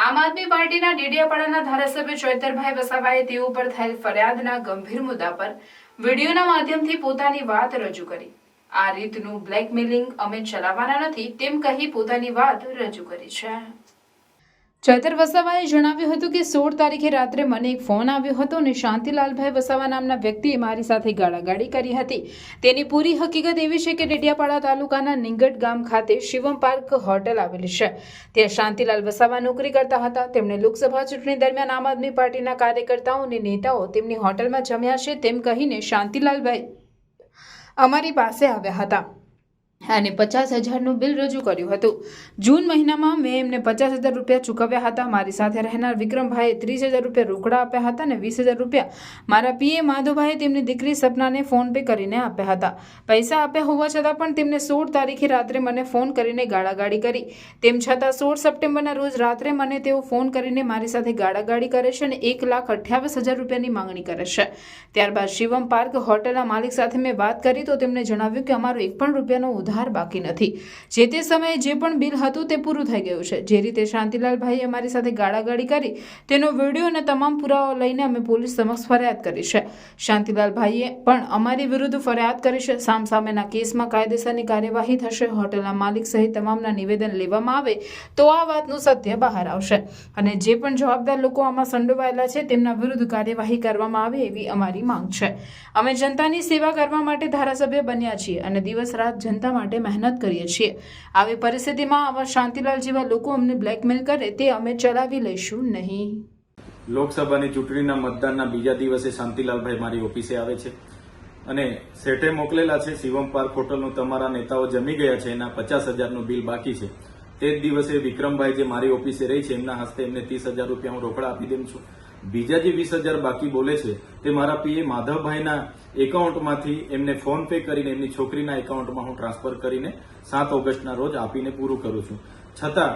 આમ આદમી પાર્ટીના ડેડિયાપાડાના ધારાસભ્ય ચૈતરભાઈ વસાવાએ તેઓ પર થયેલ ફરિયાદના ગંભીર મુદ્દા પર વિડીયોના માધ્યમથી પોતાની વાત રજૂ કરી. આ રીતનું બ્લેકમેલિંગ અમે ચલાવવાના નથી તેમ કહી પોતાની વાત રજૂ કરી છે. ચૈતર વસાવાએ જણાવ્યું હતું કે 16 તારીખે રાત્રે મને એક ફોન આવ્યો હતો અને શાંતિલાલભાઈ વસાવા નામના વ્યક્તિએ મારી સાથે ગાળાગાળી કરી હતી. તેની પૂરી હકીકત એવી છે કે ડેડિયાપાડા તાલુકાના નિંગટ ગામ ખાતે શિવમ પાર્ક હોટેલ આવેલી છે. ત્યાં શાંતિલાલ વસાવા નોકરી કરતા હતા. તેમણે લોકસભા ચૂંટણી દરમિયાન આમ આદમી પાર્ટીના કાર્યકર્તાઓ અને નેતાઓ તેમની હોટલમાં જમ્યા છે તેમ કહીને શાંતિલાલભાઈ અમારી પાસે આવ્યા હતા અને 50,000નું બિલ રજૂ કર્યું હતું. જૂન મહિનામાં મેં એમને 50,000 રૂપિયા ચૂકવ્યા હતા. મારી સાથે રહેનાર વિક્રમભાઈએ 30,000 રૂપિયા રોકડા આપ્યા હતા અને 20,000 રૂપિયા મારા પીએ માધવભાઈએ તેમની દીકરી સપનાને ફોન પે કરીને આપ્યા હતા. પૈસા આપ્યા હોવા છતાં પણ તેમને 16 તારીખે રાત્રે મને ફોન કરીને ગાળાગાળી કરી. તેમ છતાં 16 સપ્ટેમ્બરના રોજ રાત્રે મને તેઓ ફોન કરીને મારી સાથે ગાળાગાળી કરે છે અને 1,28,000 રૂપિયાની માંગણી કરે છે. ત્યારબાદ શિવમ પાર્ક હોટલના માલિક સાથે મેં વાત કરી તો તેમણે જણાવ્યું કે અમારો એક પણ રૂપિયાનો ઉધાર બાકી નથી. જે તે સમયે જે પણ બિલ હતું તે પૂરું થઈ ગયું છે. જે રીતે શાંતિલાલભાઈએ અમારી સાથે ગાળાગાળી કરી તેનો વિડીયો અને તમામ પુરાવા લઈને અમે પોલીસ સમક્ષ ફરિયાદ કરી છે. શાંતિલાલભાઈએ પણ અમારી વિરુદ્ધ ફરિયાદ કરી છે. સામસામેના કેસમાં કાયદેસરની કાર્યવાહી થશે. હોટલના માલિક સહિત તમામના નિવેદન લેવામાં આવે તો આ વાતનું સત્ય બહાર આવશે અને જે પણ જવાબદાર લોકો આમાં સંડોવાયેલા છે તેમના વિરુદ્ધ કાર્યવાહી કરવામાં આવે એવી અમારી માંગ છે. અમે જનતાની સેવા કરવા માટે ધારાસભ્ય બન્યા છીએ અને દિવસ રાત જનતા માટે મહેનત કરીએ છીએ. આવી પરિસ્થિતિમાં આવા શાંતિલાલ જેવા લોકો અમને બ્લેકમેલ કરે તે અમે ચલાવી લઈશું નહીં. લોકસભાની ચૂંટણીના મતદાનના બીજા દિવસે શાંતિલાલભાઈ મારી ઓફિસે આવે છે અને શેઠે મોકલેલા છે શિવમ પાર્ક હોટલનું તમારા નેતાઓ જમી ગયા છે, એના 50,000નું બિલ બાકી છે. તે જ દિવસે વિક્રમભાઈ જે મારી ઓફિસે રહી છે એમના હસ્તે એમને 30,000 રૂપિયા હું રોકડા આપી દઉં છું. બીજા જે 20,000 બાકી બોલે છે તે મારા પીએ માધવભાઈના એકાઉન્ટમાંથી એમને ફોન પે કરીને એમની છોકરીના એકાઉન્ટમાં હું ટ્રાન્સફર કરીને 7 ઓગસ્ટના રોજ આપીને પૂરું કરું છું. છતાં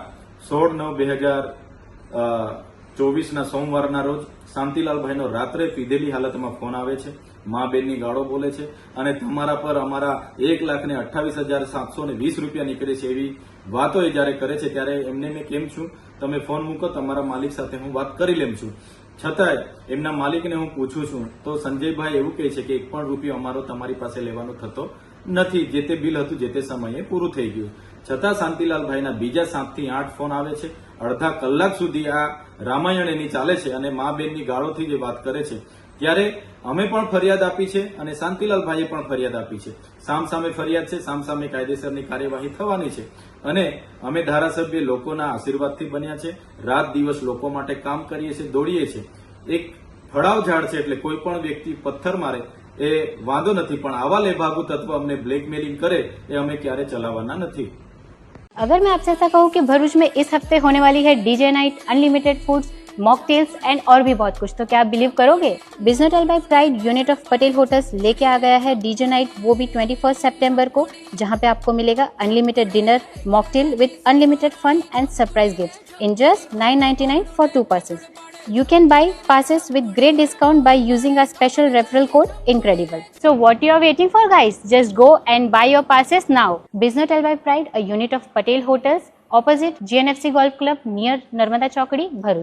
16/9/2024ના સોમવારના રોજ શાંતિલાલભાઈનો રાત્રે પીધેલી હાલતમાં ફોન આવે છે, મા બેનની ગાળો બોલે છે અને તમારા પર અમારા 1,28,720 રૂપિયા નીકળે છે એવી વાતો એ જયારે કરે છે ત્યારે એમને મેં કેમ છું તમે ફોન મૂકો, તમારા માલિક સાથે હું વાત કરી લેમ છું. છતાંય એમના માલિકને હું પૂછું છું તો સંજયભાઈ એવું કહે છે કે 1 પણ રૂપિયો અમારો તમારી પાસે લેવાનો થતો નથી. જે તે બિલ હતું જે તે સમયે પૂરું થઈ ગયું. છતાં શાંતિલાલભાઈના બીજા 7 થી 8 ફોન આવે છે. અડધા કલાક સુધી આ રામાયણ એની ચાલે છે અને મા બેનની ગાળોથી જે વાત કરે છે ત્યારે અમે પણ ફરિયાદ આપી છે અને શાંતિલાલભાઈએ પણ ફરિયાદ આપી છે. સામસામે ફરિયાદ છે, સામસામે કાયદેસરની કાર્યવાહી થવાની છે અને અમે ધારાસભ્ય લોકોના આશીર્વાદથી બન્યા છે. રાત દિવસ લોકો માટે કામ કરીએ છીએ, દોડીએ છીએ. એક ફળાવ ઝાડ છે એટલે કોઈ પણ વ્યક્તિ પથ્થર મારે એ વાંધો નથી, પણ આવા લેભાગુ તત્વ અમને બ્લેકમેલિંગ કરે એ અમે ક્યારે ચલાવવાના નથી. अगर मैं आपसे ऐसा कहूँ कि भरूच में इस हफ्ते होने वाली है DJ night, unlimited foods, mocktails and और भी बहुत कुछ, तो क्या आप बिलीव करोगे? Business tale by pride unit of Patel hotels लेके आ गया है डीजे नाइट, वो भी 21 सितंबर को, जहां पे आपको मिलेगा unlimited dinner, mocktail with unlimited fun and surprise gift in just 999 for 2 persons. You can buy passes with great discount by using our special referral code INCREDIBLE. So what you are waiting for, guys? Just go and buy your passes now. Business Tel by Pride, a unit of Patel Hotels, opposite GNFC Golf Club near Narmada Chowkadi, Bharuch.